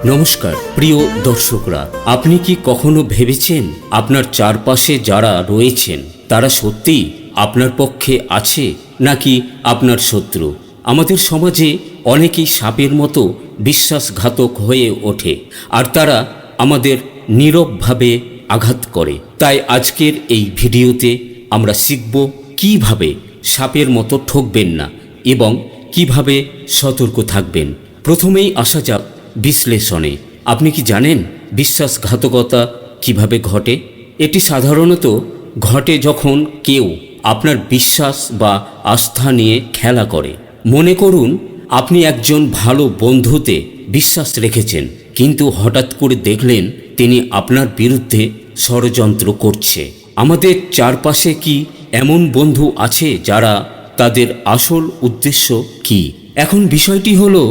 নমস্কার প্রিয় দর্শকরা, আপনি কি কখনো ভেবেছেন আপনার চারপাশে যারা রয়েছেন তারা সত্যি আপনার পক্ষে আছে নাকি আপনার শত্রু? আমাদের সমাজে অনেকেই সাপের মতো বিশ্বাসঘাতক হয়ে ওঠে, আর তারা আমাদের নীরবভাবে আঘাত করে। তাই আজকের এই ভিডিওতে আমরা শিখব কিভাবে সাপের মতো ঠকবেন না এবং কিভাবে সতর্ক থাকবেন। প্রথমেই আসা যাক বিশ্লেষণে। আপনি কি জানেন বিশ্বাসঘাতকতা কিভাবে ঘটে? এটি সাধারণত ঘটে যখন কেউ আপনার বিশ্বাস বা আস্থা নিয়ে খেলা করে। মনে করুন আপনি একজন ভালো বন্ধুতে বিশ্বাস রেখেছেন, কিন্তু হঠাৎ করে দেখলেন তিনি আপনার বিরুদ্ধে ষড়যন্ত্র করছে। আমাদের চারপাশে কি এমন বন্ধু আছে যারা তাদের আসল উদ্দেশ্য কি? এখন বিষয়টি হলো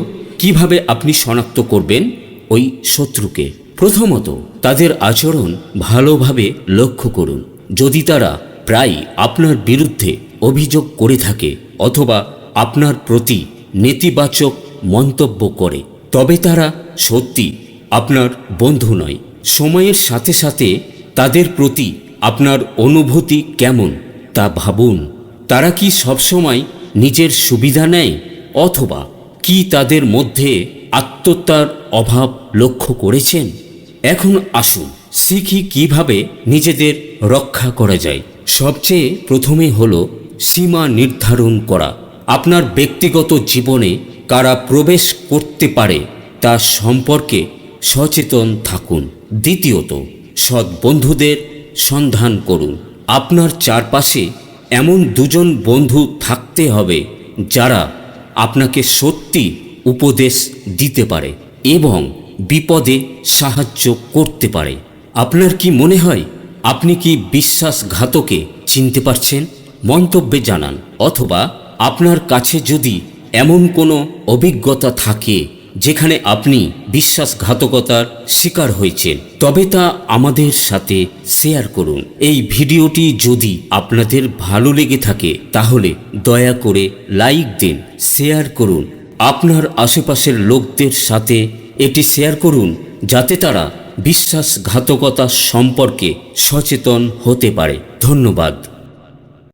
কিভাবে আপনি শনাক্ত করবেন ওই শত্রুকে। প্রথমত, তাদের আচরণ ভালোভাবে লক্ষ্য করুন। যদি তারা প্রায় আপনার বিরুদ্ধে অভিযোগ করে থাকে অথবা আপনার প্রতি নেতিবাচক মন্তব্য করে, তবে তারা সত্যি আপনার বন্ধু নয়। সময়ের সাথে সাথে তাদের প্রতি আপনার অনুভূতি কেমন তা ভাবুন। তারা কি সবসময় নিজের সুবিধা নেয়, অথবা কি তাদের মধ্যে আত্মীয়তার অভাব লক্ষ্য করেছেন? এখন আসুন শিখি কিভাবে নিজেদের রক্ষা করা যায়। সবচেয়ে প্রথমে হলো সীমা নির্ধারণ করা। আপনার ব্যক্তিগত জীবনে কারা প্রবেশ করতে পারে তা সম্পর্কে সচেতন থাকুন। দ্বিতীয়ত, সৎ বন্ধুদের সন্ধান করুন। আপনার চারপাশে এমন দুজন বন্ধু থাকতে হবে যারা আপনাকে সত্যি উপদেশ দিতে পারে এবং বিপদে সাহায্য করতে পারে। আপনার কি মনে হয় আপনি কি বিশ্বাসঘাতকে চিনতে পারছেন? মন্তব্যে জানান। অথবা আপনার কাছে যদি এমন কোনো অভিজ্ঞতা থাকে যেখানে আপনি বিশ্বাসঘাতকতার শিকার হয়েছেন, তবে তা আমাদের সাথে শেয়ার করুন। এই ভিডিওটি যদি আপনাদের ভালো লেগে থাকে তাহলে দয়া করে লাইক দিন, শেয়ার করুন। আপনার আশেপাশের লোকদের সাথে এটি শেয়ার করুন যাতে তারা বিশ্বাসঘাতকতা সম্পর্কে সচেতন হতে পারে। ধন্যবাদ।